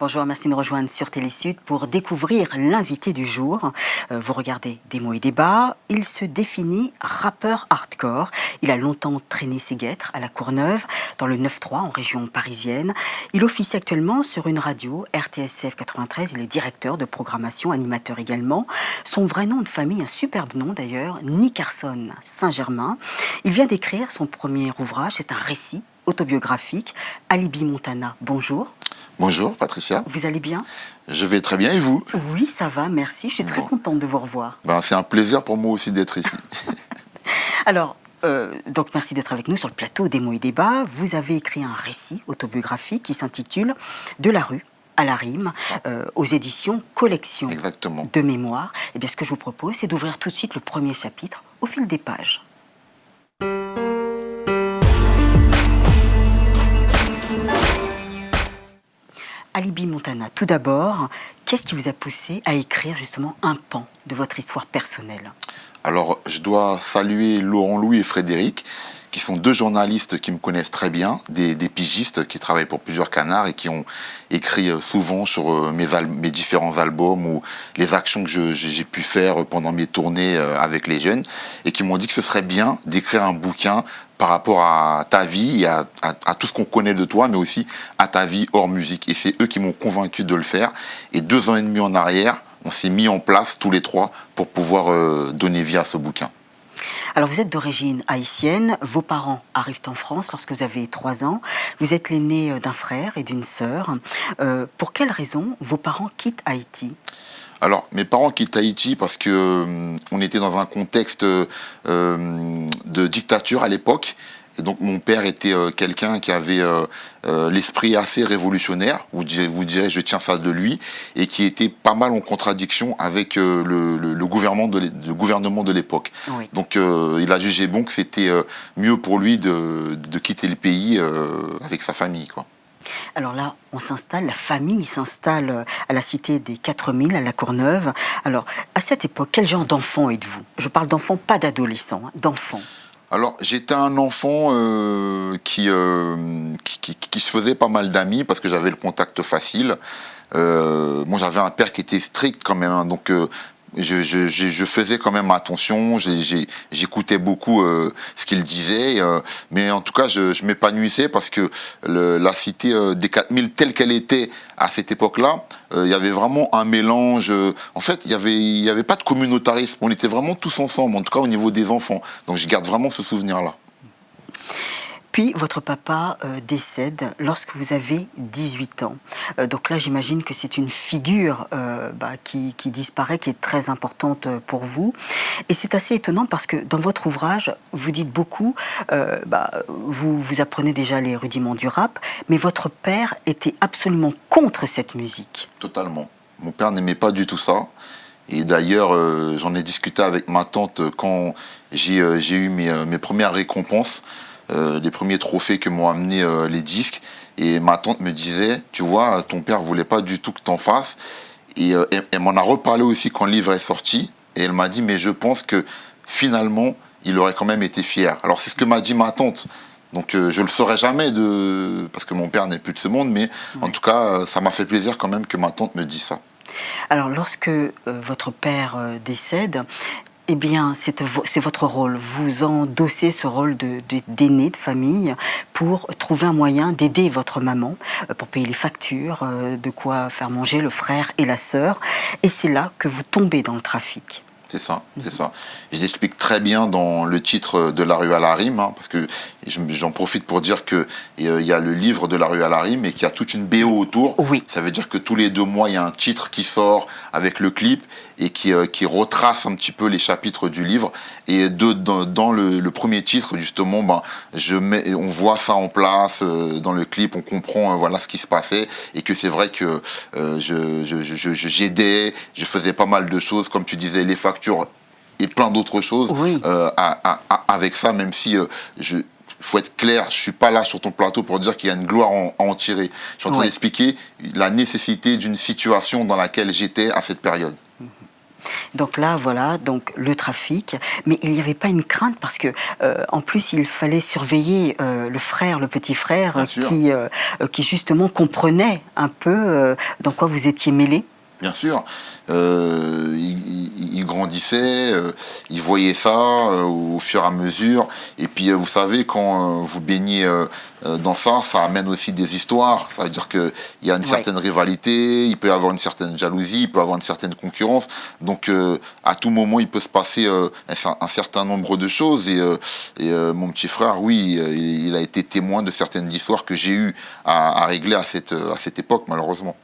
Bonjour, merci de nous rejoindre sur Télésud pour découvrir l'invité du jour. Vous regardez Des mots et débats. Il se définit rappeur hardcore. Il a longtemps traîné ses guêtres à la Courneuve, dans le 9-3 en région parisienne. Il officie actuellement sur une radio, RTSF 93. Il est directeur de programmation, animateur également. Son vrai nom de famille, un superbe nom d'ailleurs, Nickerson Saint-Germain. Il vient d'écrire son premier ouvrage, c'est un récit autobiographique. Alibi Montana, bonjour. Bonjour Patricia. Vous allez bien? Je vais très bien et vous? Oui, ça va, merci. Je suis très contente de vous revoir. C'est un plaisir pour moi aussi d'être ici. Alors, donc merci d'être avec nous sur le plateau des mots et débats. Vous avez écrit un récit autobiographique qui s'intitule De la rue à la rime, aux éditions Collection. Exactement. De mémoire. Eh bien, ce que je vous propose, c'est d'ouvrir tout de suite le premier chapitre au fil des pages. Alibi Montana, tout d'abord, qu'est-ce qui vous a poussé à écrire justement un pan de votre histoire personnelle? Alors, je dois saluer Laurent Louis et Frédéric, qui sont deux journalistes qui me connaissent très bien, des pigistes qui travaillent pour plusieurs canards et qui ont écrit souvent sur mes différents albums ou les actions que j'ai pu faire pendant mes tournées avec les jeunes et qui m'ont dit que ce serait bien d'écrire un bouquin par rapport à ta vie et à tout ce qu'on connaît de toi, mais aussi à ta vie hors musique. Et c'est eux qui m'ont convaincu de le faire. Et 2 ans et demi en arrière, on s'est mis en place tous les trois pour pouvoir donner vie à ce bouquin. Alors vous êtes d'origine haïtienne, vos parents arrivent en France lorsque vous avez 3 ans, vous êtes l'aîné d'un frère et d'une sœur. Pour quelles raisons vos parents quittent Haïti? Alors, mes parents quittent Haïti parce que on était dans un contexte de dictature à l'époque. Et donc, mon père était quelqu'un qui avait l'esprit assez révolutionnaire, vous direz, je tiens ça de lui, et qui était pas mal en contradiction avec le gouvernement de l'époque. Oui. Donc, il a jugé bon que c'était mieux pour lui de quitter le pays avec sa famille, quoi. Alors là, on s'installe, la famille s'installe à la cité des 4000, à la Courneuve. Alors, à cette époque, quel genre d'enfant êtes-vous? Je parle d'enfant, pas d'adolescent, hein, d'enfant. Alors, j'étais un enfant qui se faisait pas mal d'amis parce que j'avais le contact facile. Moi, j'avais un père qui était strict quand même, hein, donc je faisais quand même attention, j'écoutais beaucoup ce qu'il disait, mais en tout cas, je m'épanouissais parce que la cité des 4000 telle qu'elle était à cette époque-là, il y avait vraiment un mélange. En fait, il y avait pas de communautarisme, on était vraiment tous ensemble, en tout cas au niveau des enfants. Donc je garde vraiment ce souvenir-là. Puis, votre papa décède lorsque vous avez 18 ans. Donc là, j'imagine que c'est une figure qui disparaît, qui est très importante pour vous. Et c'est assez étonnant parce que dans votre ouvrage, vous dites beaucoup, vous apprenez déjà les rudiments du rap, mais votre père était absolument contre cette musique. Totalement. Mon père n'aimait pas du tout ça. Et d'ailleurs, j'en ai discuté avec ma tante quand j'ai eu mes premières récompenses. Les premiers trophées que m'ont amené les disques, et ma tante me disait, tu vois, ton père voulait pas du tout que t'en fasses, et elle m'en a reparlé aussi quand le livre est sorti, et elle m'a dit, mais je pense que finalement il aurait quand même été fier. Alors c'est ce que m'a dit ma tante, donc je le saurai jamais parce que mon père n'est plus de ce monde, mais en tout cas ça m'a fait plaisir quand même que ma tante me dise ça. Alors lorsque votre père décède, eh bien, c'est votre rôle. Vous endossez ce rôle d'aîné de famille pour trouver un moyen d'aider votre maman, pour payer les factures, de quoi faire manger le frère et la sœur. Et c'est là que vous tombez dans le trafic. C'est ça, c'est ça. Je l'explique très bien dans le titre de La rue à la rime, hein, parce que j'en profite pour dire qu'il y a le livre de La rue à la rime et qu'il y a toute une BO autour. Oui. Ça veut dire que tous les 2 mois, il y a un titre qui sort avec le clip et qui retrace un petit peu les chapitres du livre. Et dans le premier titre, justement, on voit ça en place dans le clip, on comprend voilà ce qui se passait et que c'est vrai que j'aidais, je faisais pas mal de choses, comme tu disais, les factures et plein d'autres choses. Oui. Avec ça, même si faut être clair, je suis pas là sur ton plateau pour dire qu'il y a une gloire à en tirer. Je suis en train d'expliquer la nécessité d'une situation dans laquelle j'étais à cette période. Donc là, voilà, donc le trafic. Mais il n'y avait pas une crainte parce que, en plus, il fallait surveiller le frère, le petit frère, Bien sûr. qui justement comprenait un peu dans quoi vous étiez mêlé. Bien sûr, il grandissait, il voyait ça au fur et à mesure. Et puis, vous savez, quand vous baignez dans ça, ça amène aussi des histoires. Ça veut dire qu'il y a une certaine rivalité, il peut y avoir une certaine jalousie, il peut y avoir une certaine concurrence. Donc, à tout moment, il peut se passer un certain nombre de choses. Et mon petit frère, oui, il a été témoin de certaines histoires que j'ai eues à régler à cette époque, malheureusement.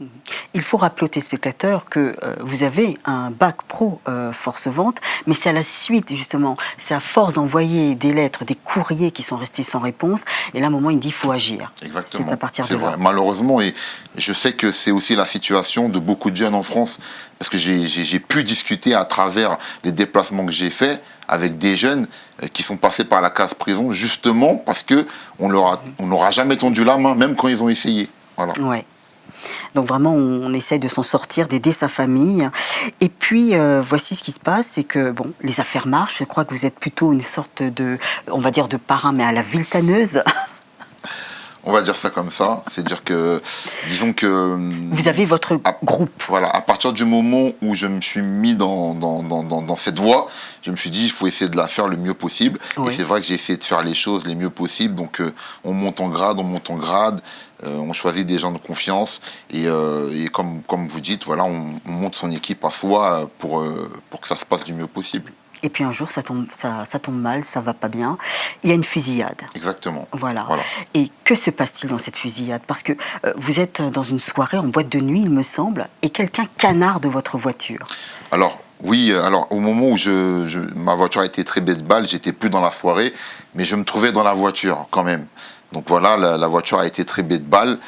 Il faut rappeler aux téléspectateurs que vous avez un bac pro force-vente, mais c'est à la suite, justement, c'est à force d'envoyer des lettres, des courriers qui sont restés sans réponse, et là, à un moment, il dit qu'il faut agir. Exactement. C'est à partir de vrai. là. Malheureusement, et je sais que c'est aussi la situation de beaucoup de jeunes en France, parce que j'ai pu discuter à travers les déplacements que j'ai faits avec des jeunes qui sont passés par la case prison, justement parce qu'on leur a jamais tendu la main, même quand ils ont essayé. Voilà. Ouais. Donc vraiment, on essaye de s'en sortir, d'aider sa famille. Et puis, voici ce qui se passe, c'est que bon, les affaires marchent. Je crois que vous êtes plutôt une sorte de, on va dire, de parrain, mais à la Villetaneuse. On va dire ça comme ça. C'est-à-dire que, disons que... Vous avez votre groupe. Voilà, à partir du moment où je me suis mis dans cette voie, je me suis dit, il faut essayer de la faire le mieux possible. Oui. Et c'est vrai que j'ai essayé de faire les choses les mieux possibles. Donc, on monte en grade, on choisit des gens de confiance. Et comme vous dites, voilà, on monte son équipe à soi pour que ça se passe du mieux possible. Et puis un jour, ça tombe mal, ça va pas bien. Il y a une fusillade. Exactement. Voilà. Et que se passe-t-il dans cette fusillade? Parce que vous êtes dans une soirée en boîte de nuit, il me semble, et quelqu'un canarde votre voiture. Alors, oui, au moment où ma voiture a été très bête de balle, j'étais plus dans la soirée, mais je me trouvais dans la voiture quand même. Donc voilà, la voiture a été très bête de balle.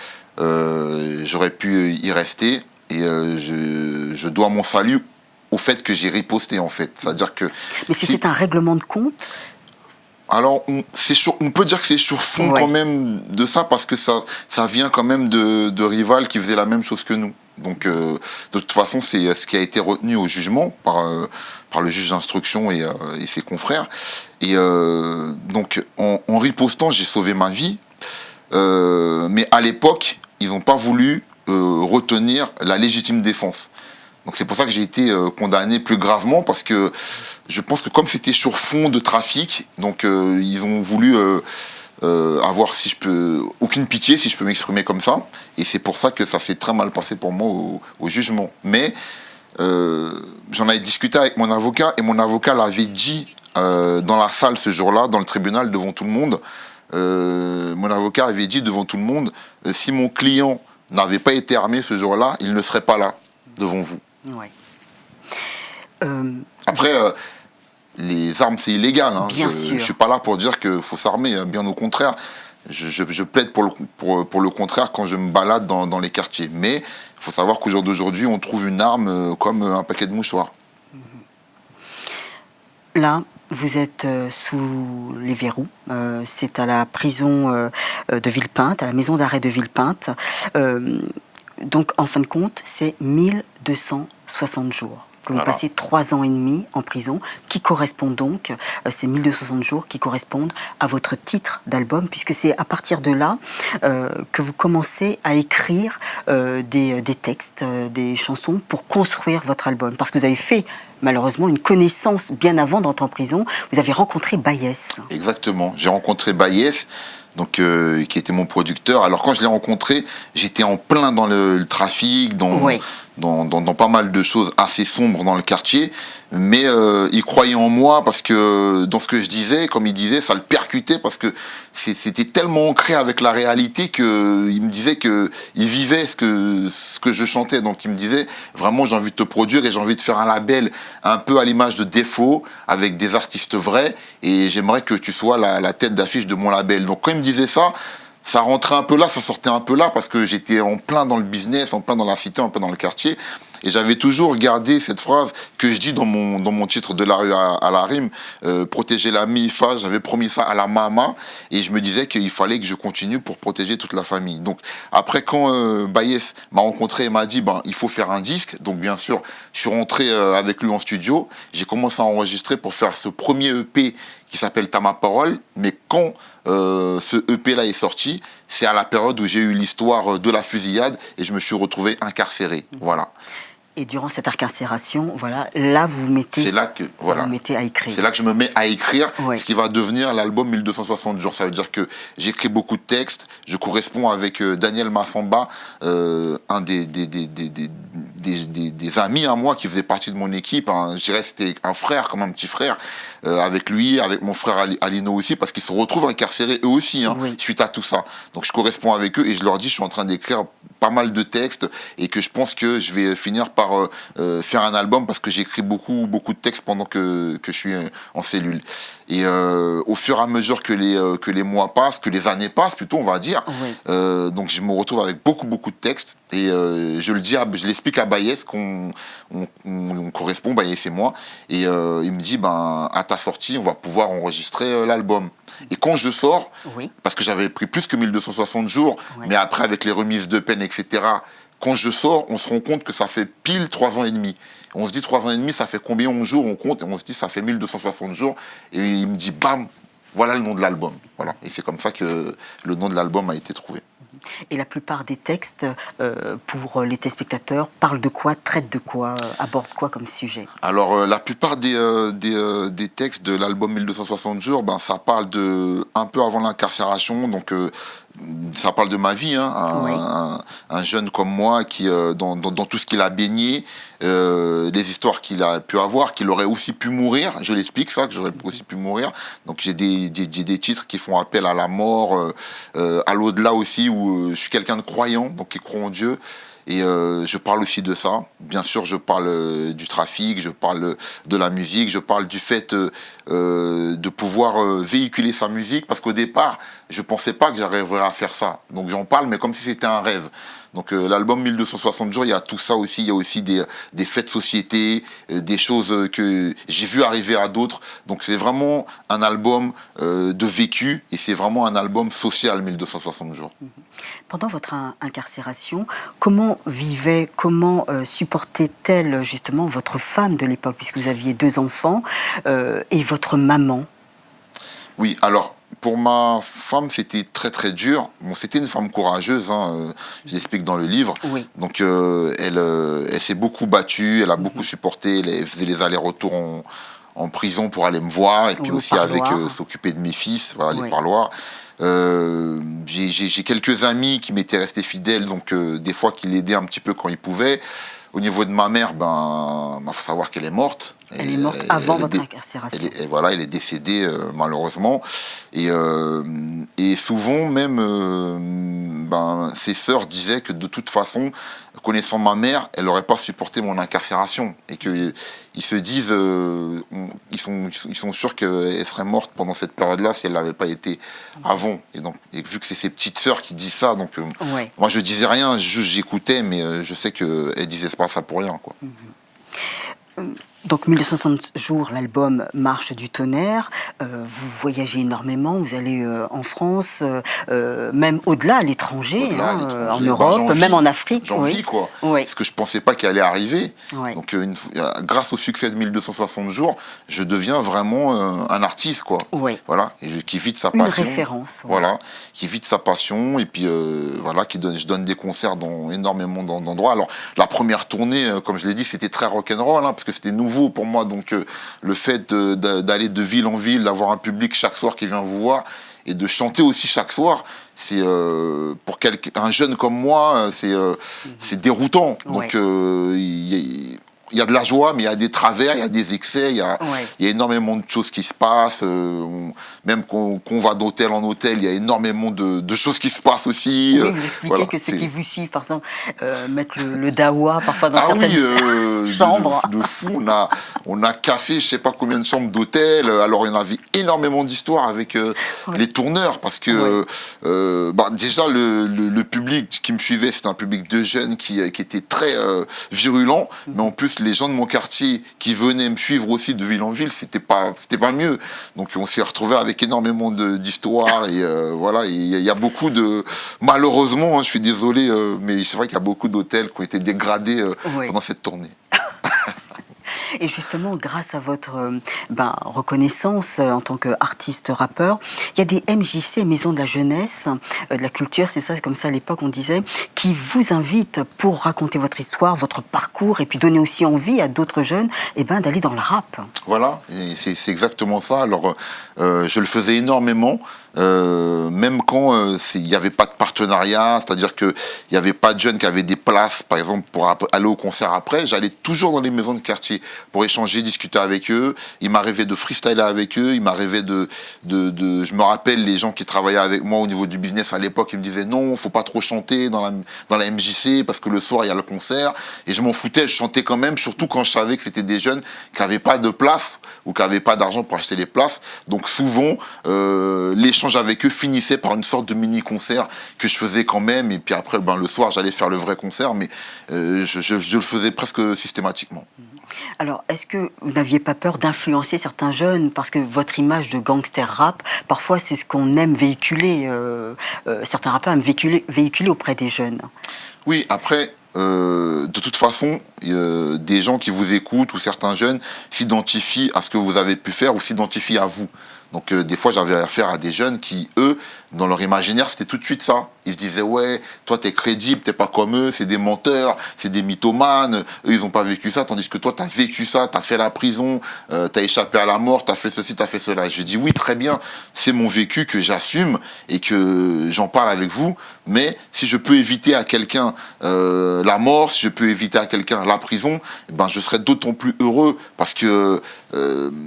J'aurais pu y rester et je dois mon salut au fait que j'ai riposté, en fait. C'est-à-dire que... Mais c'était un règlement de compte? Alors, on peut dire que c'est sur fond quand même de ça, parce que ça vient quand même de rivales qui faisaient la même chose que nous. Donc, de toute façon, c'est ce qui a été retenu au jugement par le juge d'instruction et ses confrères. Et donc, en ripostant, j'ai sauvé ma vie. Mais à l'époque, ils n'ont pas voulu retenir la légitime défense. Donc c'est pour ça que j'ai été condamné plus gravement, parce que je pense que comme c'était sur fond de trafic, donc ils ont voulu avoir, aucune pitié, si je peux m'exprimer comme ça. Et c'est pour ça que ça s'est très mal passé pour moi au jugement. Mais j'en avais discuté avec mon avocat, et mon avocat l'avait dit dans la salle ce jour-là, dans le tribunal, devant tout le monde. Mon avocat avait dit devant tout le monde, si mon client n'avait pas été armé ce jour-là, il ne serait pas là devant vous. Ouais. Après, les armes, c'est illégal. Hein. Bien sûr. Je ne suis pas là pour dire qu'il faut s'armer. Hein. Bien au contraire. Je plaide pour le contraire quand je me balade dans les quartiers. Mais il faut savoir qu'au jour d'aujourd'hui, on trouve une arme comme un paquet de mouchoirs. Là, vous êtes sous les verrous. C'est à la prison de Villepinte, à la maison d'arrêt de Villepinte. Donc, en fin de compte, c'est 1260 jours que vous passez 3 ans et demi en prison, qui correspondent donc, ces 1260 jours qui correspondent à votre titre d'album, puisque c'est à partir de là que vous commencez à écrire des textes, des chansons pour construire votre album. Parce que vous avez fait, malheureusement, une connaissance bien avant d'entrer en prison. Vous avez rencontré Baïès. Exactement. J'ai rencontré Baïès, donc, qui était mon producteur. Alors quand je l'ai rencontré, j'étais en plein dans le trafic, dans pas mal de choses assez sombres dans le quartier, mais il croyait en moi, parce que dans ce que je disais, comme il disait, ça le percutait, parce que c'était tellement ancré avec la réalité qu'il me disait qu'il vivait ce que je chantais. Donc il me disait, vraiment, j'ai envie de te produire et j'ai envie de faire un label un peu à l'image de Défaut, avec des artistes vrais, et j'aimerais que tu sois la tête d'affiche de mon label. Donc quand il me disait ça, ça rentrait un peu là, ça sortait un peu là, parce que j'étais en plein dans le business, en plein dans la cité, en plein dans le quartier. Et j'avais toujours gardé cette phrase que je dis dans mon titre de la rue à la rime, protéger la mi-fa, j'avais promis ça à la maman, et je me disais qu'il fallait que je continue pour protéger toute la famille. Donc après, quand Bayes m'a rencontré et m'a dit il faut faire un disque, donc bien sûr je suis rentré avec lui en studio, j'ai commencé à enregistrer pour faire ce premier EP qui s'appelle T'as ma parole, mais quand ce EP là est sorti, c'est à la période où j'ai eu l'histoire de la fusillade et je me suis retrouvé incarcéré. Voilà. Et durant cette incarcération, voilà, là vous vous mettez, vous mettez à écrire. C'est là que je me mets à écrire, ouais. Ce qui va devenir l'album 1260 jours. Ça veut dire que j'écris beaucoup de textes, je corresponds avec Daniel Massamba, un des amis à moi qui faisait partie de mon équipe, hein. Je dirais c'était un frère, comme un petit frère, avec lui, avec mon frère Alino aussi, parce qu'ils se retrouvent incarcérés eux aussi, hein, oui. Suite à tout ça. Donc je corresponds avec eux et je leur dis je suis en train d'écrire pas mal de textes et que je pense que je vais finir par faire un album parce que j'écris beaucoup de textes pendant que je suis en cellule. Et au fur et à mesure que les mois passent, que les années passent plutôt, on va dire, oui. Donc je me retrouve avec beaucoup de textes et je l'explique à Bayes qu'on correspond, Bayes et moi, et il me dit à ta sortie on va pouvoir enregistrer l'album. Et quand je sors, oui. Parce que j'avais pris plus que 1260 jours, oui. Mais après avec les remises de peine, etc., quand je sors, on se rend compte que ça fait pile 3 ans et demi. On se dit 3 ans et demi, ça fait combien en jours, on compte, et on se dit ça fait 1260 jours. Et il me dit, bam, voilà le nom de l'album. Voilà. Et c'est comme ça que le nom de l'album a été trouvé. Et la plupart des textes, pour les téléspectateurs, parlent de quoi, traitent de quoi, abordent quoi comme sujet? Alors, la plupart des textes de l'album 1260 jours, ça parle de un peu avant l'incarcération, donc ça parle de ma vie, hein, oui. Un jeune comme moi qui, dans tout ce qu'il a baigné, les histoires qu'il a pu avoir, qu'il aurait aussi pu mourir, je l'explique ça, que j'aurais aussi pu mourir. Donc j'ai des titres qui font appel à la mort, à l'au-delà aussi, où je suis quelqu'un de croyant, donc qui croit en Dieu. Et je parle aussi de ça. Bien sûr, je parle du trafic, je parle de la musique, je parle du fait de pouvoir véhiculer sa musique, parce qu'au départ, je ne pensais pas que j'arriverais à faire ça. Donc j'en parle, mais comme si c'était un rêve. Donc l'album 1260 jours, il y a tout ça aussi. Il y a aussi des faits de société, des choses que j'ai vu arriver à d'autres. Donc c'est vraiment un album de vécu, et c'est vraiment un album social, 1260 jours. Pendant votre incarcération, comment supportait-elle justement votre femme de l'époque, puisque vous aviez 2 enfants, et votre maman? Oui, alors pour ma femme, c'était très dur. Bon, c'était une femme courageuse, hein, je l'explique dans le livre. Oui. Donc elle s'est beaucoup battue, elle a beaucoup supporté, elle faisait les allers-retours en prison pour aller me voir, et puis aussi avec s'occuper de mes fils, voilà, les parloirs. J'ai quelques amis qui m'étaient restés fidèles, donc des fois qui l'aidaient un petit peu quand ils pouvaient. Au niveau de ma mère, faut savoir qu'elle est morte. Elle est morte avant votre incarcération. Elle est décédée malheureusement. Et souvent même, ses sœurs disaient que de toute façon, connaissant ma mère, elle n'aurait pas supporté mon incarcération. Et qu'ils se disent, ils sont sûrs qu'elle serait morte pendant cette période-là si elle n'avait pas été avant. Et vu que c'est ses petites sœurs qui disent ça, donc moi je disais rien, j'écoutais, mais je sais qu'elle disait pas ça pour rien, quoi. Donc 1260 jours, l'album marche du tonnerre, vous voyagez énormément, vous allez en France, même au-delà, à l'étranger, en Europe, même en Afrique. J'en vis, quoi. Oui. Parce que je ne pensais pas qu'il allait arriver. Oui. Donc grâce au succès de 1260 jours, je deviens vraiment un artiste, quoi. Oui. Voilà, qui vit de sa passion. Une référence. Oui. Voilà, qui vit de sa passion, et puis voilà, je donne des concerts dans énormément d'endroits. Alors la première tournée, comme je l'ai dit, c'était très rock'n'roll, parce que c'était nouveau pour moi, donc le fait d'aller de ville en ville, d'avoir un public chaque soir qui vient vous voir et de chanter aussi chaque soir, c'est pour un jeune comme moi, c'est déroutant. Donc il y a de la joie, mais il y a des travers, il y a des excès, il y a énormément de choses qui se passent. Même qu'on va d'hôtel en hôtel, il y a énormément de choses qui se passent aussi. Oui, vous expliquez que ceux qui vous suivent, par exemple, mettent le dawa parfois dans certaines chambres. De fou. On a cassé, je sais pas combien de chambres d'hôtel. Alors, il y en avait énormément d'histoires avec les tourneurs, parce que déjà, le public qui me suivait, c'était un public de jeunes qui était très virulent, mais en plus, les gens de mon quartier qui venaient me suivre aussi de ville en ville, c'était pas mieux. Donc on s'est retrouvé avec énormément d'histoires et voilà, il y a beaucoup de, malheureusement, hein, je suis désolé, mais c'est vrai qu'il y a beaucoup d'hôtels qui ont été dégradés pendant cette tournée. Et justement, grâce à votre reconnaissance en tant qu'artiste rappeur, il y a des MJC, Maisons de la Jeunesse, de la Culture, c'est ça, comme ça à l'époque on disait, qui vous invitent pour raconter votre histoire, votre parcours, et puis donner aussi envie à d'autres jeunes d'aller dans le rap. Voilà, c'est exactement ça. Alors, je le faisais énormément. Même quand il n'y avait pas de partenariat, c'est-à-dire qu'il n'y avait pas de jeunes qui avaient des places, par exemple, pour aller au concert après, j'allais toujours dans les maisons de quartier pour échanger, discuter avec eux. Il m'arrivait de freestyler avec eux, il m'arrivait je me rappelle, les gens qui travaillaient avec moi au niveau du business à l'époque, ils me disaient non, faut pas trop chanter dans la MJC parce que le soir, il y a le concert. Et je m'en foutais, je chantais quand même, surtout quand je savais que c'était des jeunes qui n'avaient pas de place ou qui n'avaient pas d'argent pour acheter les places. Donc souvent, l'échange avec eux finissait par une sorte de mini-concert que je faisais quand même. Et puis après, le soir, j'allais faire le vrai concert, mais je le faisais presque systématiquement. Alors, est-ce que vous n'aviez pas peur d'influencer certains jeunes? Parce que votre image de gangster rap, parfois, c'est ce qu'on aime véhiculer. Certains rappeurs aiment véhiculer auprès des jeunes. Oui, après... de toute façon, des gens qui vous écoutent ou certains jeunes s'identifient à ce que vous avez pu faire ou s'identifient à vous. Donc des fois, j'avais affaire à des jeunes qui, eux, dans leur imaginaire, c'était tout de suite ça. Ils se disaient, ouais, toi, t'es crédible, t'es pas comme eux, c'est des menteurs, c'est des mythomanes, eux, ils ont pas vécu ça, tandis que toi, t'as vécu ça, t'as fait la prison, t'as échappé à la mort, t'as fait ceci, t'as fait cela. Je dis, oui, très bien, c'est mon vécu que j'assume et que j'en parle avec vous, mais si je peux éviter à quelqu'un la mort, si je peux éviter à quelqu'un la prison, je serai d'autant plus heureux, parce que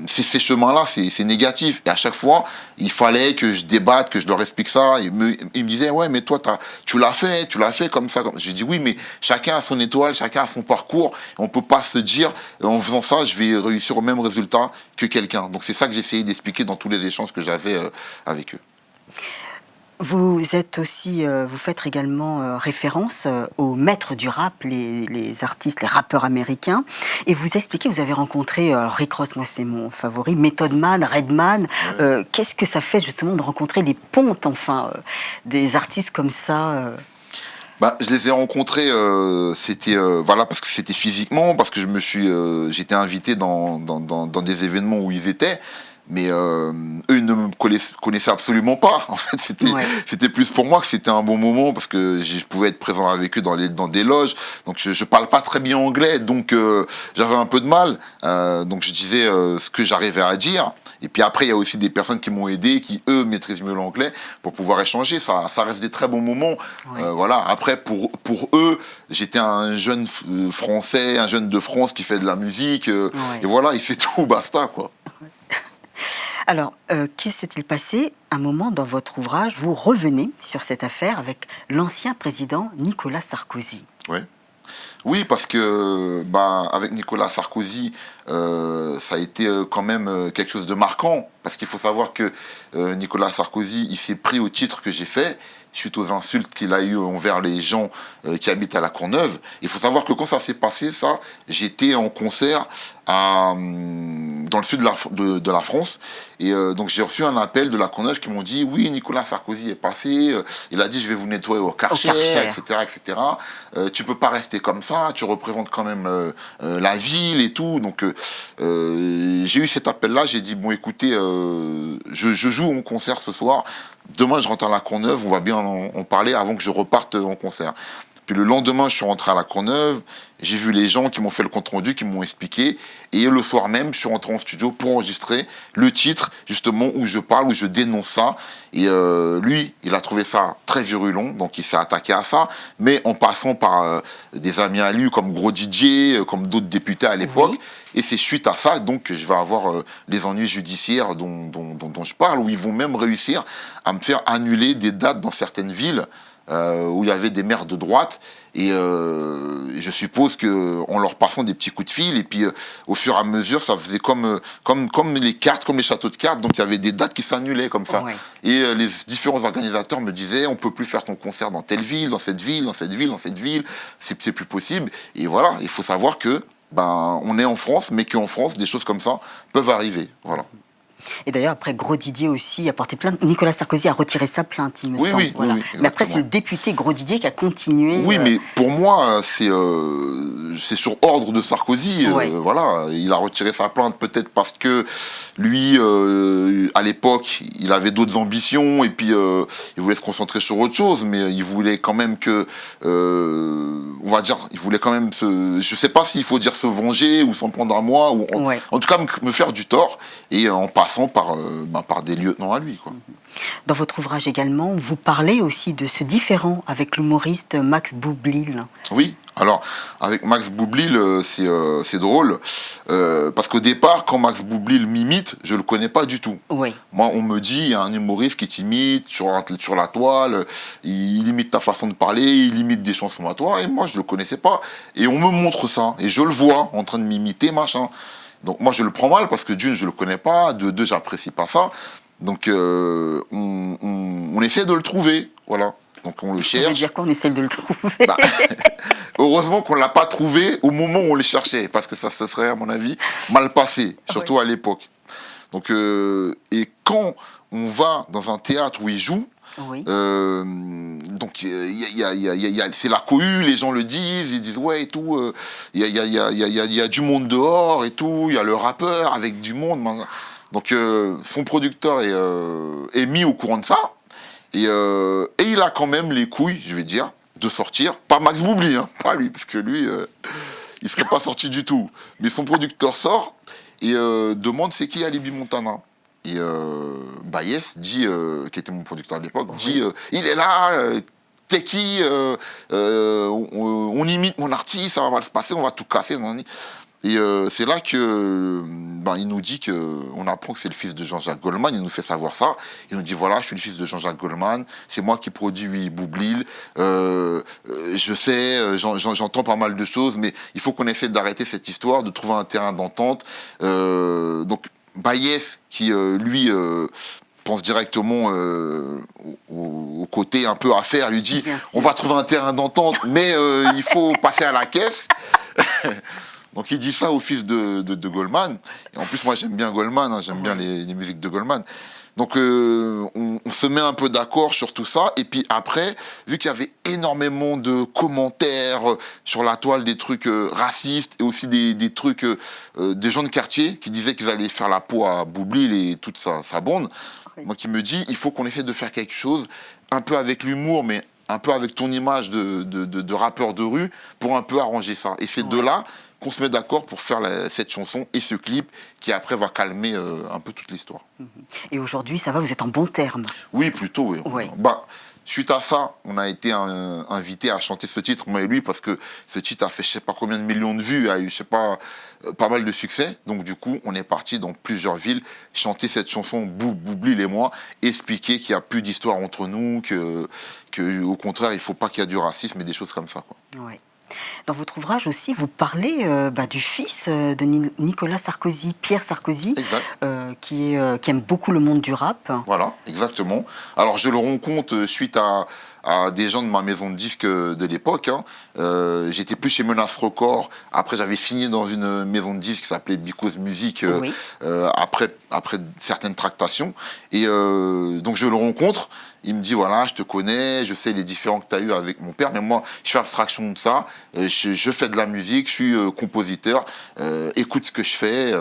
ces chemins-là, c'est négatif. Et à chaque fois, il fallait que je débatte, que je leur explique ça. Ils me disaient, ouais, mais toi, tu l'as fait comme ça. J'ai dit, oui, mais chacun a son étoile, chacun a son parcours. On ne peut pas se dire, en faisant ça, je vais réussir au même résultat que quelqu'un. Donc c'est ça que j'essayais d'expliquer dans tous les échanges que j'avais avec eux. Vous êtes aussi, vous faites également référence aux maîtres du rap, les artistes, les rappeurs américains, et vous expliquez, vous avez rencontré Rick Ross, moi c'est mon favori, Method Man, Redman. Qu'est-ce que ça fait justement de rencontrer les pontes, enfin, des artistes comme ça Je les ai rencontrés, c'était parce que c'était physiquement, parce que j'étais invité dans des événements où ils étaient. Mais eux, ils ne me connaissaient absolument pas. En fait, c'était plus pour moi que c'était un bon moment, parce que je pouvais être présent avec eux dans des loges. Donc, je parle pas très bien anglais, donc j'avais un peu de mal. Donc, je disais ce que j'arrivais à dire. Et puis après, il y a aussi des personnes qui m'ont aidé, qui, eux, maîtrisent mieux l'anglais pour pouvoir échanger. Ça reste des très bons moments. Voilà. Après, pour eux, j'étais un jeune français, un jeune de France qui fait de la musique. Et voilà, il fait tout, basta, quoi. Alors, qu'est-ce s'est-il passé? Un moment dans votre ouvrage, vous revenez sur cette affaire avec l'ancien président Nicolas Sarkozy. Oui, parce que avec Nicolas Sarkozy, ça a été quand même quelque chose de marquant. Parce qu'il faut savoir que Nicolas Sarkozy, il s'est pris au titre que j'ai fait suite aux insultes qu'il a eues envers les gens qui habitent à la Courneuve. Il faut savoir que quand ça s'est passé, j'étais en concert dans le sud de la France. Et donc j'ai reçu un appel de la Courneuve qui m'ont dit, oui, Nicolas Sarkozy est passé, il a dit, je vais vous nettoyer au Karcher, etc. Tu peux pas rester comme ça, tu représentes quand même la ville et tout. Donc j'ai eu cet appel-là, j'ai dit, bon écoutez, je joue en concert ce soir, demain je rentre à la Courneuve, on va bien en parler avant que je reparte en concert. Puis le lendemain, je suis rentré à La Courneuve, j'ai vu les gens qui m'ont fait le compte-rendu, qui m'ont expliqué. Et le soir même, je suis rentré en studio pour enregistrer le titre, justement, où je parle, où je dénonce ça. Et lui, il a trouvé ça très virulent, donc il s'est attaqué à ça. Mais en passant par des amis à lui, comme Gros DJ, comme d'autres députés à l'époque. Oui. Et c'est suite à ça, donc, que je vais avoir les ennuis judiciaires dont je parle, où ils vont même réussir à me faire annuler des dates dans certaines villes. Où il y avait des maires de droite et je suppose qu'en leur passant des petits coups de fil et puis au fur et à mesure ça faisait comme les cartes, comme les châteaux de cartes, donc il y avait des dates qui s'annulaient comme ça. Ouais. Et les différents organisateurs me disaient on peut plus faire ton concert dans telle ville, dans cette ville, dans cette ville, dans cette ville, c'est plus possible. Et voilà, il faut savoir que on est en France, mais qu'en France des choses comme ça peuvent arriver. Voilà. Et d'ailleurs, après, Gros Didier aussi a porté plainte. Nicolas Sarkozy a retiré sa plainte, il me semble. Oui, voilà. Oui, mais après, c'est le député Gros Didier qui a continué. Oui, mais pour moi, c'est sur ordre de Sarkozy. Ouais. Voilà, il a retiré sa plainte peut-être parce que lui, à l'époque, il avait d'autres ambitions et puis il voulait se concentrer sur autre chose. Mais il voulait quand même que, on va dire, il voulait quand même je sais pas s'il faut dire se venger ou s'en prendre à moi ou en tout cas me faire du tort et en passant par des lieutenants à lui, quoi. Dans votre ouvrage également, vous parlez aussi de ce différend avec l'humoriste Max Boublil. Oui, alors avec Max Boublil, c'est drôle, parce qu'au départ, quand Max Boublil m'imite, je le connais pas du tout. Oui. Moi, on me dit, il y a un humoriste qui t'imite sur la toile, il imite ta façon de parler, il imite des chansons à toi, et moi, je le connaissais pas. Et on me montre ça, et je le vois en train de m'imiter, machin. Donc moi, je le prends mal, parce que d'une, je le connais pas, de deux, j'apprécie pas ça. Donc on essaie de le trouver, voilà. Donc on le cherche. Ça veut dire qu'on essaie de le trouver. Heureusement qu'on l'a pas trouvé au moment où on le cherchait, parce que ça se serait, à mon avis, mal passé, surtout à l'époque. Donc et quand on va dans un théâtre où il joue, oui. Donc c'est la cohue, les gens le disent, ils disent ouais et tout, il y a du monde dehors et tout, il y a le rappeur avec du monde. Donc son producteur est mis au courant de ça et il a quand même les couilles, je vais dire, de sortir, pas Max Boublil, hein, pas lui, parce que lui, il serait pas sorti du tout. Mais son producteur sort et demande c'est qui Alibi Montana. Et Bayes dit, qui était mon producteur à l'époque, dit il est là, t'es qui, on imite mon artiste, ça va mal se passer, on va tout casser. Et c'est là que il nous dit on apprend que c'est le fils de Jean-Jacques Goldman, il nous fait savoir ça. Il nous dit voilà, je suis le fils de Jean-Jacques Goldman, c'est moi qui produis Boublil. Je sais, j'entends pas mal de choses, mais il faut qu'on essaie d'arrêter cette histoire, de trouver un terrain d'entente. Donc Bayes, qui lui pense directement au côté un peu affaire, lui dit on va trouver un terrain d'entente, mais il faut passer à la caisse. Donc il dit ça au fils de Goldman. Et en plus, moi j'aime bien Goldman, hein, j'aime bien les musiques de Goldman. Donc on se met un peu d'accord sur tout ça. Et puis après, vu qu'il y avait énormément de commentaires sur la toile, des trucs racistes et aussi des trucs des gens de quartier qui disaient qu'ils allaient faire la peau à Boublil et toute sa bande, moi qui me dis, il faut qu'on essaie de faire quelque chose un peu avec l'humour, mais un peu avec ton image de rappeur de rue pour un peu arranger ça. Et c'est de là qu'on se met d'accord pour faire cette chanson et ce clip qui après va calmer un peu toute l'histoire. Et aujourd'hui, ça va, vous êtes en bon terme? Oui, plutôt, oui. Suite à ça, on a été invité à chanter ce titre, moi et lui, parce que ce titre a fait je sais pas combien de millions de vues, a eu je sais pas pas mal de succès. Donc du coup, on est parti dans plusieurs villes chanter cette chanson Boublil et moi, expliquer qu'il n'y a plus d'histoire entre nous, que au contraire, il faut pas qu'il y ait du racisme et des choses comme ça, quoi. Ouais. Dans votre ouvrage aussi, vous parlez du fils de Nicolas Sarkozy, Pierre Sarkozy, qui aime beaucoup le monde du rap. Voilà, exactement. Alors je le rencontre suite à des gens de ma maison de disques de l'époque. Hein. J'étais plus chez Menace Record. Après, j'avais signé dans une maison de disques qui s'appelait Because Music après certaines tractations. Et donc je le rencontre. Il me dit, voilà, je te connais, je sais les différends que tu as eu avec mon père, mais moi, je fais abstraction de ça. Je fais de la musique, je suis compositeur. Écoute ce que je fais.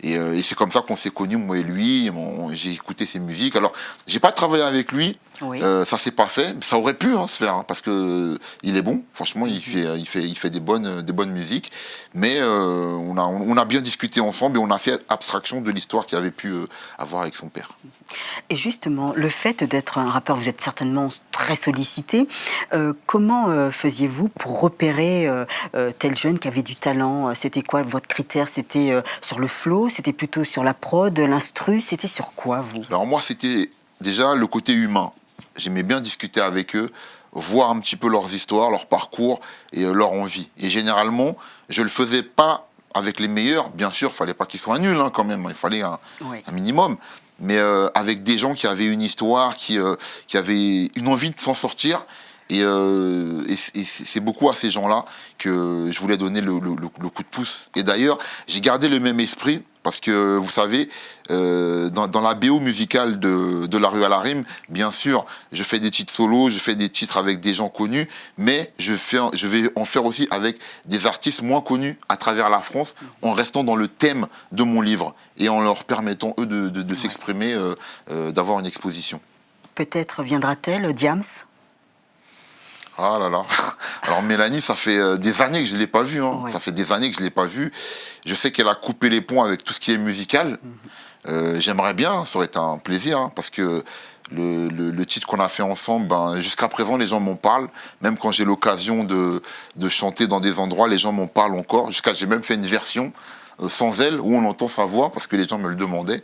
Et c'est comme ça qu'on s'est connus, moi et lui. J'ai écouté ses musiques. Alors, j'ai pas travaillé avec lui, Oui. Ça s'est pas fait. Ça aurait pu se faire, parce que il est bon. Franchement, il fait des bonnes musiques. Mais on a bien discuté ensemble et on a fait abstraction de l'histoire qu'il avait pu avoir avec son père. Et justement, le fait d'être un rappeur, vous êtes certainement très sollicité. Comment faisiez-vous pour repérer tel jeune qui avait du talent? C'était quoi votre critère? C'était sur le flow? C'était plutôt sur la prod, l'instru? C'était sur quoi, vous? Alors moi, c'était déjà le côté humain. J'aimais bien discuter avec eux, voir un petit peu leurs histoires, leur parcours et leur envie. Et généralement, je le faisais pas avec les meilleurs. Bien sûr, il fallait pas qu'ils soient nuls quand même. Il fallait un minimum. Mais avec des gens qui avaient une histoire, qui avaient une envie de s'en sortir. Et c'est beaucoup à ces gens-là que je voulais donner le coup de pouce. Et d'ailleurs, j'ai gardé le même esprit parce que, vous savez, dans la BO musicale de La Rue à la Rime, bien sûr, je fais des titres solos, je fais des titres avec des gens connus, mais je vais en faire aussi avec des artistes moins connus à travers la France, en restant dans le thème de mon livre et en leur permettant, eux, de s'exprimer, d'avoir une exposition. Peut-être viendra-t-elle, Diams? Ah là là. Alors Mélanie, ça fait des années que je ne l'ai pas vue. Ça fait des années que je ne l'ai pas vue. Je sais qu'elle a coupé les ponts avec tout ce qui est musical. J'aimerais bien, ça aurait été un plaisir, parce que le titre qu'on a fait ensemble, jusqu'à présent, les gens m'en parlent. Même quand j'ai l'occasion de chanter dans des endroits, les gens m'en parlent encore. J'ai même fait une version sans elle, où on entend sa voix, parce que les gens me le demandaient.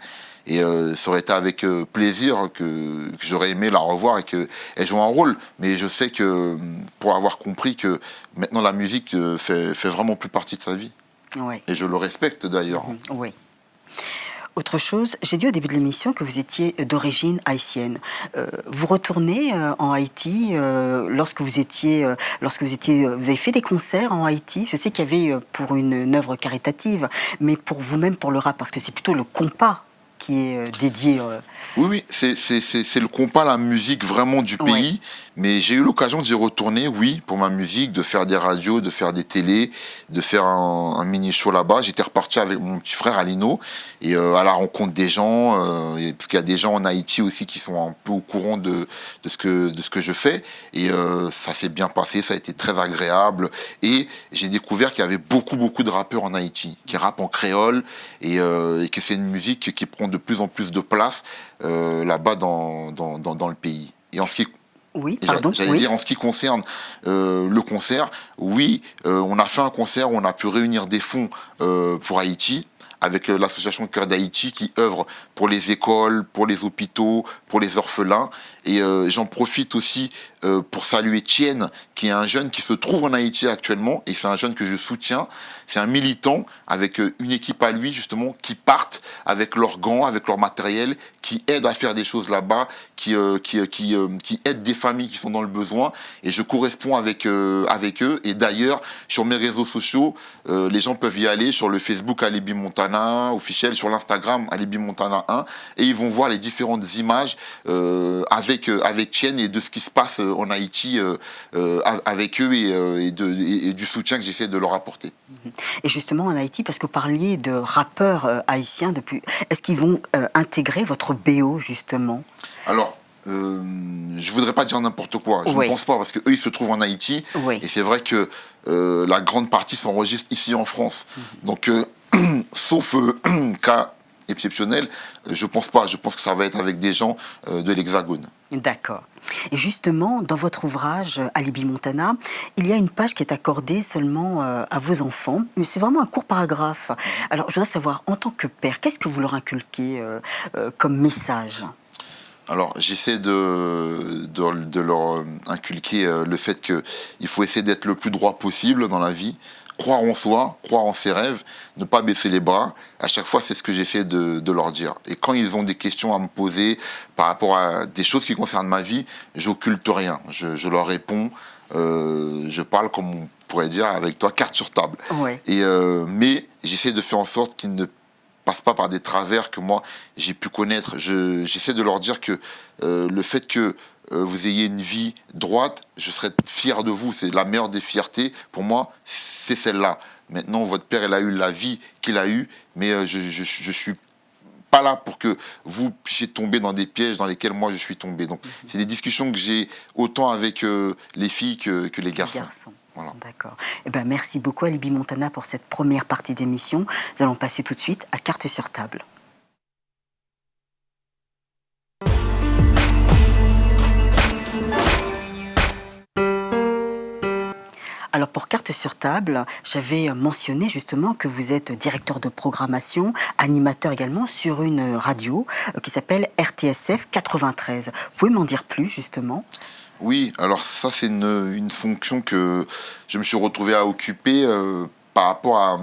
Et ça aurait été avec plaisir que j'aurais aimé la revoir et qu'elle joue un rôle. Mais je sais que, pour avoir compris que maintenant la musique fait vraiment plus partie de sa vie. Ouais. Et je le respecte d'ailleurs. Oui. Autre chose, j'ai dit au début de l'émission que vous étiez d'origine haïtienne. Vous retournez en Haïti lorsque vous avez fait des concerts en Haïti. Je sais qu'il y avait pour une œuvre caritative, mais pour vous-même, pour le rap, parce que c'est plutôt le compas qui est dédié. Oui, c'est le compas, la musique vraiment du pays. Mais j'ai eu l'occasion d'y retourner, oui, pour ma musique, de faire des radios, de faire des télés, de faire un mini-show là-bas. J'étais reparti avec mon petit frère Alino et à la rencontre des gens, parce qu'il y a des gens en Haïti aussi qui sont un peu au courant de ce que je fais. Et ça s'est bien passé, ça a été très agréable. Et j'ai découvert qu'il y avait beaucoup de rappeurs en Haïti qui rappent en créole et que c'est une musique qui prend de plus en plus de place là-bas dans le pays. Et en ce qui dire, en ce qui concerne le concert, oui, on a fait un concert où on a pu réunir des fonds pour Haïti, avec l'association Cœur d'Haïti qui œuvre pour les écoles, pour les hôpitaux, pour les orphelins. Et j'en profite aussi pour saluer Tienne, qui est un jeune qui se trouve en Haïti actuellement, et c'est un jeune que je soutiens. C'est un militant avec une équipe à lui, justement, qui partent avec leurs gants, avec leur matériel, qui aident à faire des choses là-bas, qui aident des familles qui sont dans le besoin. Et je corresponds avec eux. Et d'ailleurs, sur mes réseaux sociaux, les gens peuvent y aller sur le Facebook Alibi Montana officiel, sur l'Instagram Alibi Montana 1, et ils vont voir les différentes images avec Tienne et de ce qui se passe en Haïti avec eux et du soutien que j'essaie de leur apporter. Et justement en Haïti, parce que vous parliez de rappeurs haïtiens, est-ce qu'ils vont intégrer votre BO justement? Alors, je voudrais pas dire n'importe quoi. Je ne pense pas, parce qu'eux, ils se trouvent en Haïti. Et c'est vrai que la grande partie s'enregistre ici en France. Donc, sauf cas exceptionnel, je pense pas. Je pense que ça va être avec des gens de l'Hexagone. D'accord. Et justement, dans votre ouvrage Alibi Montana, il y a une page qui est accordée seulement à vos enfants, mais c'est vraiment un court paragraphe. Alors, je voudrais savoir, en tant que père, qu'est-ce que vous leur inculquez comme message? Alors, j'essaie de leur inculquer le fait qu'il faut essayer d'être le plus droit possible dans la vie, croire en soi, croire en ses rêves, ne pas baisser les bras. À chaque fois, c'est ce que j'essaie de leur dire. Et quand ils ont des questions à me poser par rapport à des choses qui concernent ma vie, j'occulte rien. Je leur réponds, je parle, comme on pourrait dire avec toi, carte sur table. Mais j'essaie de faire en sorte qu'ils ne passent pas par des travers que moi j'ai pu connaître. J'essaie de leur dire que le fait que vous ayez une vie droite, je serais fier de vous. C'est la meilleure des fiertés. Pour moi, c'est celle-là. Maintenant, votre père, il a eu la vie qu'il a eue, mais je suis pas là pour que vous puissiez tomber dans des pièges dans lesquels moi je suis tombé. Donc c'est des discussions que j'ai autant avec les filles que les garçons. Voilà. D'accord. Eh ben, merci beaucoup Alibi Montana pour cette première partie d'émission. Nous allons passer tout de suite à Carte sur table. Alors pour Carte sur table, j'avais mentionné justement que vous êtes directeur de programmation, animateur également sur une radio qui s'appelle RTSF 93. Vous pouvez m'en dire plus justement ? Oui, alors ça c'est une fonction que je me suis retrouvé à occuper par rapport à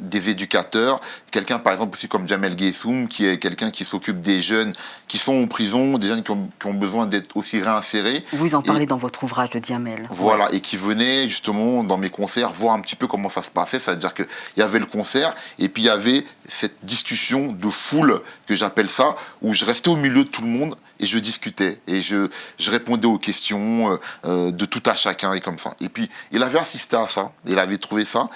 des éducateurs, quelqu'un par exemple aussi comme Jamel Guessoum, qui est quelqu'un qui s'occupe des jeunes qui sont en prison, des jeunes qui ont besoin d'être aussi réinsérés. Vous en parlez dans votre ouvrage de Jamel. Voilà, et qui venait justement dans mes concerts voir un petit peu comment ça se passait, c'est-à-dire qu'il y avait le concert et puis il y avait cette discussion de foule, que j'appelle ça, où je restais au milieu de tout le monde et je discutais et je répondais aux questions de tout à chacun et comme ça. Et puis il avait assisté à ça, il avait trouvé ça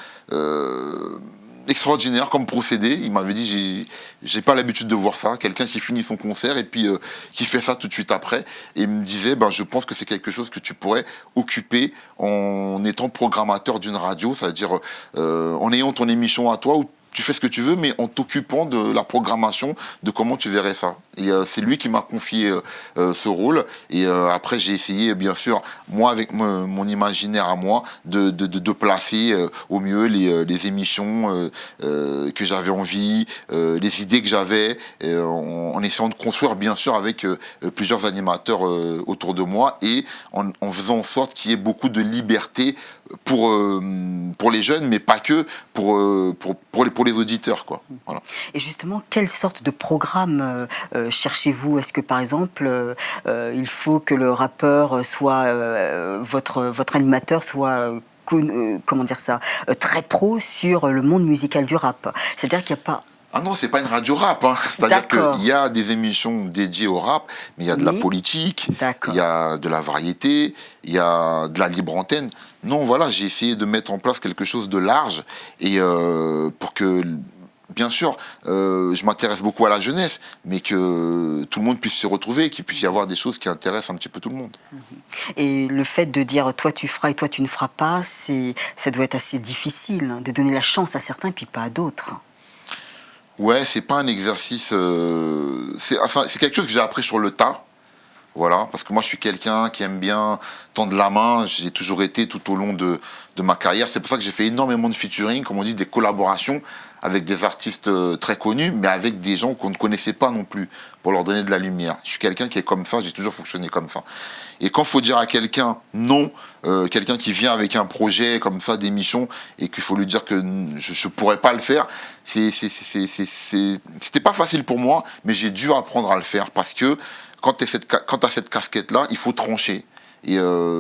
extraordinaire comme procédé. Il m'avait dit j'ai pas l'habitude de voir ça, quelqu'un qui finit son concert et puis qui fait ça tout de suite après. Et il me disait je pense que c'est quelque chose que tu pourrais occuper en étant programmateur d'une radio, c'est-à-dire en ayant ton émission à toi où tu fais ce que tu veux, mais en t'occupant de la programmation, de comment tu verrais ça. Et c'est lui qui m'a confié ce rôle. Et après, j'ai essayé, bien sûr, moi, avec mon imaginaire à moi, de placer au mieux les émissions que j'avais envie, les idées que j'avais, en essayant de construire, bien sûr, avec plusieurs animateurs autour de moi et en faisant en sorte qu'il y ait beaucoup de liberté pour les jeunes, mais pas que pour les auditeurs, quoi. Voilà. Et justement, quelle sorte de programme cherchez-vous ? Est-ce que, par exemple, il faut que le rappeur soit, votre animateur soit... comment dire ça, très pro sur le monde musical du rap. C'est-à-dire qu'il n'y a pas... Ah non, c'est pas une radio rap, hein. C'est-à-dire qu'il y a des émissions dédiées au rap, mais il y a de la politique, il y a de la variété, il y a de la libre antenne. Non, voilà, j'ai essayé de mettre en place quelque chose de large et pour que... Bien sûr, je m'intéresse beaucoup à la jeunesse, mais que tout le monde puisse se retrouver, qu'il puisse y avoir des choses qui intéressent un petit peu tout le monde. Et le fait de dire toi tu feras et toi tu ne feras pas, ça doit être assez difficile, hein, de donner la chance à certains puis pas à d'autres. Ouais, c'est pas un exercice... c'est quelque chose que j'ai appris sur le tas. Voilà, parce que moi je suis quelqu'un qui aime bien tendre la main, j'ai toujours été tout au long de ma carrière. C'est pour ça que j'ai fait énormément de featuring, comme on dit, des collaborations avec des artistes très connus, mais avec des gens qu'on ne connaissait pas non plus, pour leur donner de la lumière. Je suis quelqu'un qui est comme ça, j'ai toujours fonctionné comme ça. Et quand il faut dire à quelqu'un non, quelqu'un qui vient avec un projet comme ça, d'émission, et qu'il faut lui dire que je ne pourrais pas le faire, c'était pas facile pour moi, mais j'ai dû apprendre à le faire, parce que quand tu as cette casquette-là, il faut trancher. Et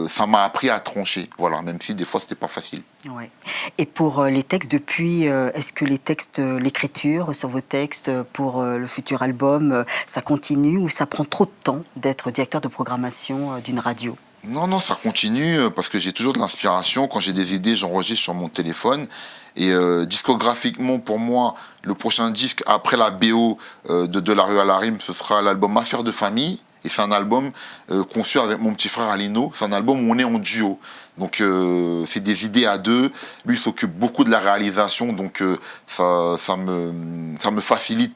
ça m'a appris à trancher, voilà, même si des fois c'était pas facile. Ouais. Et pour les textes, depuis, est-ce que les textes, l'écriture sur vos textes pour le futur album, ça continue ou ça prend trop de temps d'être directeur de programmation d'une radio ? Non, ça continue parce que j'ai toujours de l'inspiration. Quand j'ai des idées, j'enregistre sur mon téléphone. Et discographiquement, pour moi, le prochain disque après la BO de la rue à la rime, ce sera l'album Affaires de famille. Et c'est un album conçu avec mon petit frère Alino. C'est un album où on est en duo. Donc c'est des idées à deux. Lui il s'occupe beaucoup de la réalisation, donc ça me facilite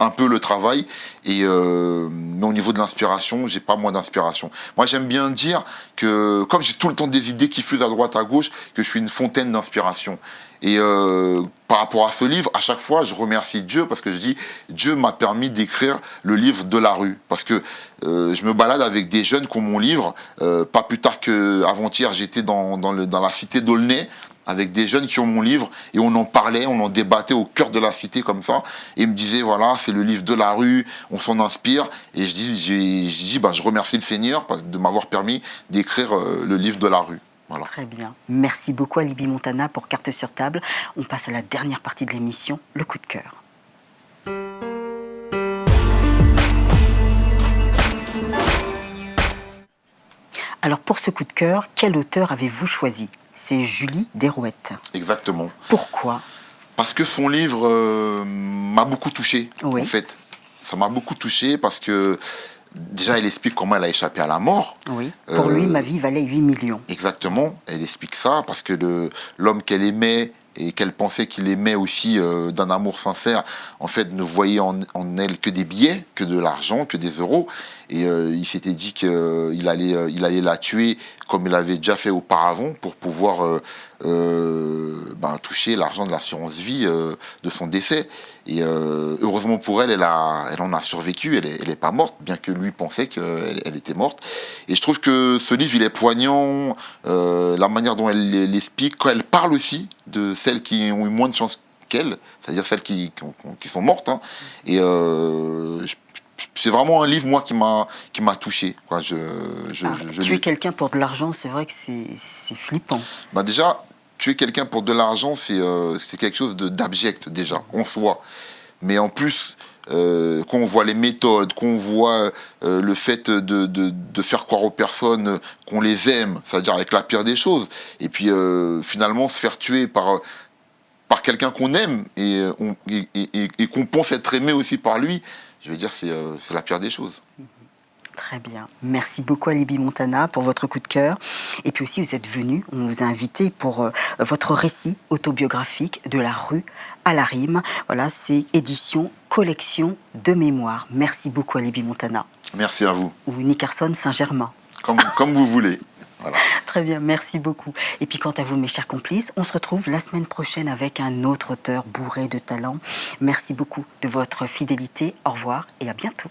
un peu le travail. Mais au niveau de l'inspiration, j'ai pas moins d'inspiration. Moi j'aime bien dire que comme j'ai tout le temps des idées qui fusent à droite à gauche, que je suis une fontaine d'inspiration. Et par rapport à ce livre, à chaque fois, je remercie Dieu parce que je dis Dieu m'a permis d'écrire le livre de la rue. Parce que je me balade avec des jeunes qui ont mon livre. Pas plus tard qu'avant-hier, j'étais dans la cité d'Aulnay avec des jeunes qui ont mon livre et on en parlait, on en débattait au cœur de la cité comme ça. Et ils me disaient, voilà, c'est le livre de la rue, on s'en inspire. Et je dis je remercie le Seigneur de m'avoir permis d'écrire le livre de la rue. Voilà. Très bien. Merci beaucoup Alibi Montana pour Carte sur table. On passe à la dernière partie de l'émission, le coup de cœur. Alors pour ce coup de cœur, quel auteur avez-vous choisi ? C'est Julie Derouette. Exactement. Pourquoi ? Parce que son livre m'a beaucoup touché, Oui. en fait. Ça m'a beaucoup touché parce que, déjà, elle explique comment elle a échappé à la mort. Oui. Pour lui, ma vie valait 8 millions. Exactement, elle explique ça parce que l'homme qu'elle aimait et qu'elle pensait qu'il aimait aussi d'un amour sincère, en fait, ne voyait en elle que des billets, que de l'argent, que des euros. Et il s'était dit qu'il allait la tuer comme il avait déjà fait auparavant pour pouvoir toucher l'argent de l'assurance vie de son décès. Et heureusement pour elle, elle en a survécu, elle est pas morte, bien que lui pensait qu'elle était morte. Et je trouve que ce livre, il est poignant, la manière dont elle l'explique, quand elle parle aussi de celles qui ont eu moins de chance qu'elle, c'est-à-dire celles qui sont mortes. Hein. Et c'est vraiment un livre, moi, qui m'a touché. Quoi. Tuer quelqu'un pour de l'argent, c'est vrai que c'est flippant. Déjà, tuer quelqu'un pour de l'argent, c'est quelque chose d'abject, déjà, en soi. Mais en plus, quand on voit les méthodes, qu'on voit le fait de faire croire aux personnes qu'on les aime, c'est-à-dire avec la pire des choses, et puis finalement se faire tuer par quelqu'un qu'on aime et qu'on pense être aimé aussi par lui, je vais dire c'est la pire des choses. Très bien. Merci beaucoup Alibi Montana pour votre coup de cœur. Et puis aussi, vous êtes venu, on vous a invité pour votre récit autobiographique de la rue à la rime. Voilà, c'est édition collection de mémoire. Merci beaucoup Alibi Montana. Merci à vous. Ou Nickerson Saint-Germain. Comme vous voulez. Voilà. Très bien, merci beaucoup. Et puis quant à vous, mes chers complices, on se retrouve la semaine prochaine avec un autre auteur bourré de talent. Merci beaucoup de votre fidélité. Au revoir et à bientôt.